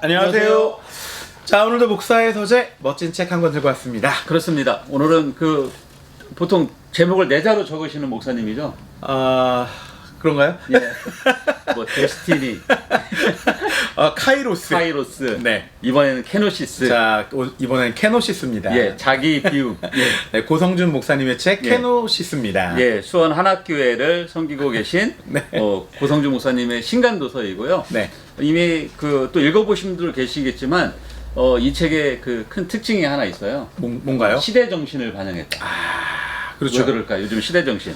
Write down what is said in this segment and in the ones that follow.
안녕하세요. 자, 오늘도 목사의 서재 멋진 책 한 권 들고 왔습니다. 그렇습니다. 오늘은 보통 제목을 내자로 적으시는 목사님이죠? 그런가요? 예. 뭐 데스티니, 카이로스. 카이로스. 네. 이번에는 케노시스. 자, 이번엔 케노시스입니다. 예, 자기 비움. 예. 네, 고성준 목사님의 책 예. 케노시스입니다. 예, 수원 한학교회를 섬기고 계신 네. 고성준 목사님의 신간도서이고요. 네. 이미 또 읽어보신 분들 계시겠지만 이 책의 큰 특징이 하나 있어요. 뭔가요? 시대 정신을 반영했다. 그렇죠. 왜 그럴까? 요즘 시대 정신.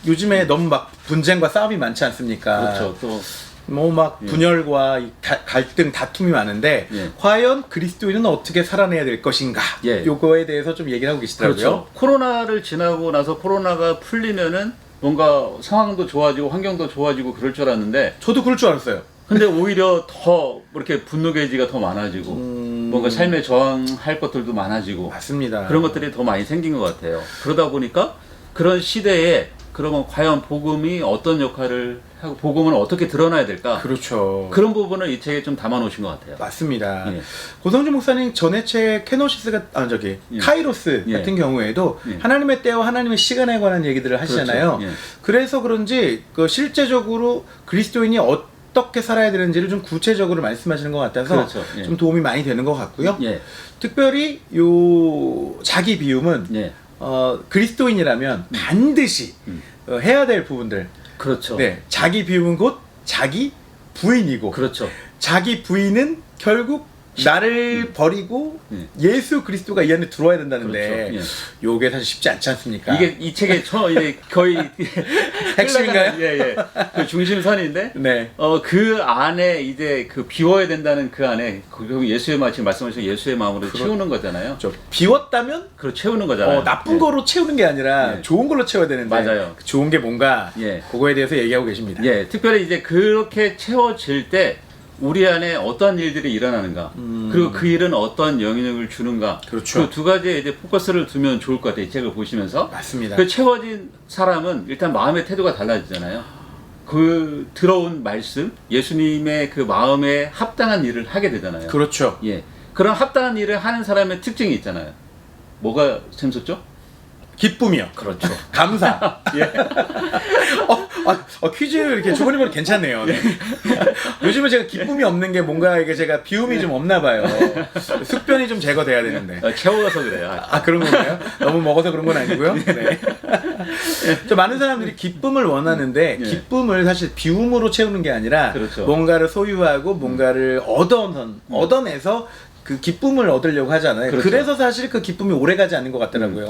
요즘에 너무 막 분쟁과 싸움이 많지 않습니까? 그렇죠. 또 뭐 막 분열과 갈등, 다툼이 많은데 예. 과연 그리스도인은 어떻게 살아내야 될 것인가? 예. 요거에 대해서 좀 얘기를 하고 계시더라고요. 그렇죠. 코로나를 지나고 나서 코로나가 풀리면은 뭔가 상황도 좋아지고 환경도 좋아지고 그럴 줄 알았는데 저도 그럴 줄 알았어요. 근데 오히려 더 이렇게 분노 게이지가 더 많아지고 뭔가 삶에 저항할 것들도 많아지고 맞습니다. 그런 것들이 더 많이 생긴 것 같아요. 그러다 보니까 그런 시대에 그러면 과연 복음이 어떤 역할을 하고 복음은 어떻게 드러나야 될까? 그렇죠. 그런 부분을 이 책에 좀 담아 놓으신 것 같아요. 맞습니다. 예. 고성준 목사님 전에 책 케노시스가 예. 카이로스 예. 같은 경우에도 예. 하나님의 때와 하나님의 시간에 관한 얘기들을 하시잖아요. 그렇죠. 예. 그래서 그런지 실제적으로 그리스도인이 어떻게 살아야 되는지를 좀 구체적으로 말씀하시는 것 같아서 그렇죠. 예. 좀 도움이 많이 되는 것 같고요. 예. 특별히 요 자기 비움은 예. 그리스도인이라면 반드시 해야 될 부분들. 그렇죠. 네, 자기 비움은 곧 자기 부인이고, 그렇죠. 자기 부인은 결국 나를 버리고 예수 그리스도가 이 안에 들어와야 된다는데, 그렇죠. 요게 사실 쉽지 않지 않습니까? 이게 이 책의 이제 거의 핵심인가요? 예. 그 중심선인데, 네. 그 안에 이제 비워야 된다는 그 안에 결국 예수의 마음, 지금 말씀하신 예수의 마음으로 채우는 거잖아요. 비웠다면 채우는 거잖아요. 나쁜 예. 거로 채우는 게 아니라 예. 좋은 걸로 채워야 되는데, 맞아요. 좋은 게 뭔가 예. 그거에 대해서 얘기하고 계십니다. 예, 특별히 이제 그렇게 채워질 때 우리 안에 어떤 일들이 일어나는가, 그리고 그 일은 어떤 영향력을 주는가, 그렇죠. 그 두 가지에 이제 포커스를 두면 좋을 것 같아요. 이 책을 보시면서. 맞습니다. 그 채워진 사람은 일단 마음의 태도가 달라지잖아요. 그 들어온 말씀, 예수님의 그 마음에 합당한 일을 하게 되잖아요. 그렇죠. 예, 그런 합당한 일을 하는 사람의 특징이 있잖아요. 뭐가 샘솟죠? 기쁨이요. 그렇죠. 감사. 예. 퀴즈 이렇게 조건이면 괜찮네요. 네. 요즘에 제가 기쁨이 없는 게 뭔가 이게 제가 비움이 좀 없나 봐요. 숙변이 좀 제거돼야 되는데. 채워서 그래요. 그런 건가요? 너무 먹어서 그런 건 아니고요. 네. 저 많은 사람들이 기쁨을 원하는데 예. 기쁨을 사실 비움으로 채우는 게 아니라 그렇죠. 뭔가를 소유하고 뭔가를 얻어내서 그 기쁨을 얻으려고 하잖아요. 그렇죠. 그래서 사실 그 기쁨이 오래가지 않는 것 같더라고요.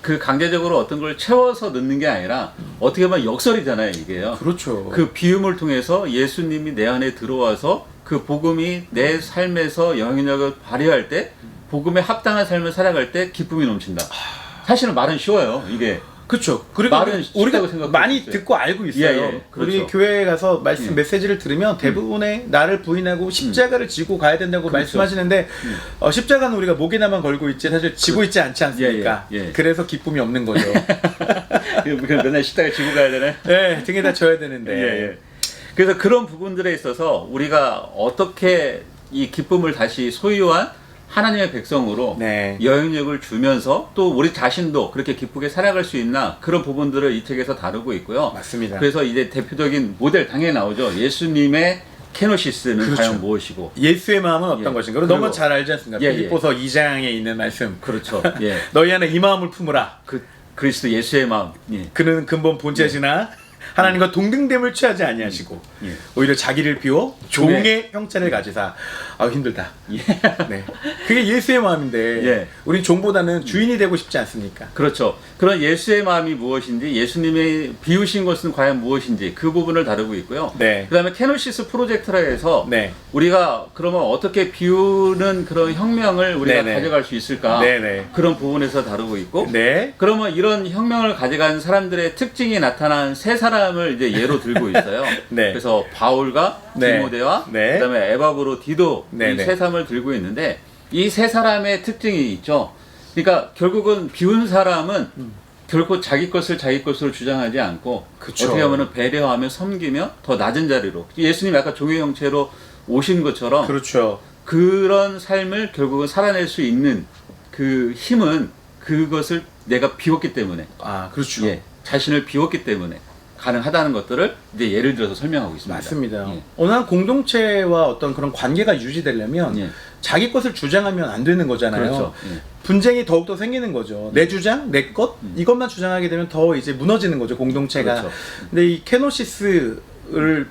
그 강제적으로 어떤 걸 채워서 넣는 게 아니라 어떻게 보면 역설이잖아요, 이게요. 그렇죠. 그 비움을 통해서 예수님이 내 안에 들어와서 그 복음이 내 삶에서 영향력을 발휘할 때 복음에 합당한 삶을 살아갈 때 기쁨이 넘친다. 사실은 말은 쉬워요, 이게. 그렇죠. 그리고 말은 우리가 쉽다고 생각할 많이 수 있어요. 듣고 알고 있어요. 예, 그렇죠. 우리 교회에 가서 말씀 예. 메시지를 들으면 대부분의 나를 부인하고 십자가를 지고 가야 된다고 그렇죠. 말씀하시는데 십자가는 우리가 목에나만 걸고 있지 사실 지고 있지 않지 않습니까? 예. 그래서 기쁨이 없는 거죠. 맨날 십자가 지고 가야 되네. 네, 등에다 져야 되는데. 예. 그래서 그런 부분들에 있어서 우리가 어떻게 이 기쁨을 다시 소유한 하나님의 백성으로 네. 영향력을 주면서 또 우리 자신도 그렇게 기쁘게 살아갈 수 있나 그런 부분들을 이 책에서 다루고 있고요. 맞습니다. 그래서 이제 대표적인 모델 당연히 나오죠. 예수님의 케노시스는 그렇죠. 과연 무엇이고? 예수의 마음은 어떤 예. 것인가? 그리고- 너무 잘 알지 않습니까? 예, 예. 빌립보서 2장에 있는 말씀. 그렇죠. 예. 너희 안에 이 마음을 품으라. 그리스도 예수의 마음. 예. 그는 근본 본체시나 하나님과 동등됨을 취하지 아니하시고 예. 오히려 자기를 비워 종의 형체를 가지사. 힘들다. 네, 그게 예수의 마음인데 예. 우린 종보다는 주인이 되고 싶지 않습니까? 그렇죠. 그런 예수의 마음이 무엇인지, 예수님의 비우신 것은 과연 무엇인지 그 부분을 다루고 있고요. 네. 그 다음에 케노시스 프로젝트라 해서 네. 우리가 그러면 어떻게 비우는 그런 혁명을 우리가 네네. 가져갈 수 있을까? 네네. 그런 부분에서 다루고 있고, 네. 그러면 이런 혁명을 가져간 사람들의 특징이 나타난 세 사람을 이제 예로 들고 있어요. 네. 그래서 바울과 네. 디모데와 네. 그다음에 에바브로 디도 네, 이 네. 세 사람을 들고 있는데 이 세 사람의 특징이 있죠. 그러니까 결국은 비운 사람은 결코 자기 것을 자기 것으로 주장하지 않고 그쵸. 어떻게 보면 배려하며 섬기며 더 낮은 자리로 예수님이 아까 종의 형체로 오신 것처럼 그렇죠. 그런 삶을 결국은 살아낼 수 있는 그 힘은 그것을 내가 비웠기 때문에 아, 그렇죠. 예, 자신을 비웠기 때문에 가능하다는 것들을 이제 예를 들어서 설명하고 있습니다. 맞습니다. 예. 어느 한 공동체와 어떤 그런 관계가 유지되려면 예. 자기 것을 주장하면 안 되는 거잖아요. 그렇죠. 예. 분쟁이 더욱더 생기는 거죠. 내 주장, 내 것, 이것만 주장하게 되면 더 이제 무너지는 거죠, 공동체가. 그렇죠. 근데 이 케노시스를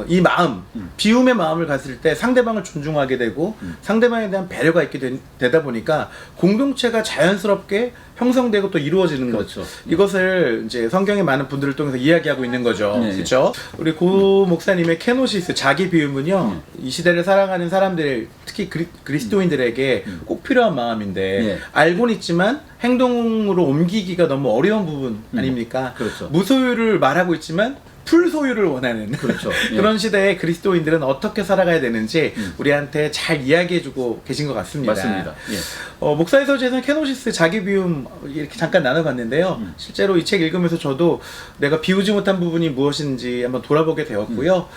이 마음, 비움의 마음을 가질 때 상대방을 존중하게 되고 상대방에 대한 배려가 있게 되다 보니까 공동체가 자연스럽게 형성되고 또 이루어지는 그렇죠. 거죠. 이것을 이제 성경의 많은 분들을 통해서 이야기하고 있는 거죠. 네. 그렇죠? 우리 고 목사님의 케노시스 자기 비움은요. 이 시대를 살아가는 사람들, 특히 그리스도인들에게 꼭 필요한 마음인데 네. 알고는 있지만 행동으로 옮기기가 너무 어려운 부분 아닙니까? 그렇죠. 무소유를 말하고 있지만 풀소유를 원하는 그렇죠. 예. 그런 시대에 그리스도인들은 어떻게 살아가야 되는지 우리한테 잘 이야기해주고 계신 것 같습니다. 맞습니다. 예. 목사의 서재에서는 케노시스 자기 비움 이렇게 잠깐 나눠봤는데요. 실제로 이 책 읽으면서 저도 내가 비우지 못한 부분이 무엇인지 한번 돌아보게 되었고요.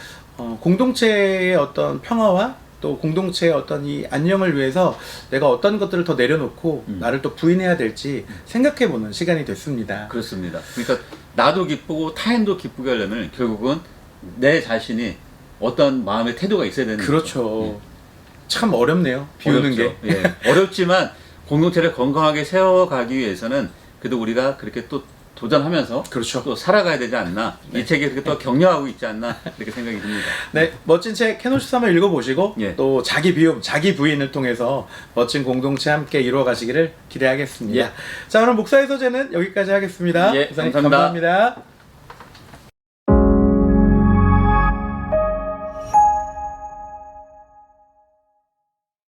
공동체의 어떤 평화와 또 공동체의 어떤 이 안녕을 위해서 내가 어떤 것들을 더 내려놓고 나를 또 부인해야 될지 생각해보는 시간이 됐습니다. 그렇습니다. 그러니까 나도 기쁘고 타인도 기쁘게 하려면 결국은 내 자신이 어떤 마음의 태도가 있어야 되는 그렇죠. 참 어렵네요. 비우는 어렵죠. 게. 예. 어렵지만 공동체를 건강하게 세워가기 위해서는 그래도 우리가 그렇게 또 도전하면서 그렇죠. 또 살아가야 되지 않나. 이 책이 그렇게 또 격려하고 있지 않나 이렇게 생각이 듭니다. 네, 멋진 책 케노시스 한번 읽어보시고 예. 또 자기 비움, 자기 부인을 통해서 멋진 공동체 함께 이루어가시기를 기대하겠습니다. 예. 자, 오늘 목사의 서재는 여기까지 하겠습니다. 예, 목사님 감사합니다. 감사합니다.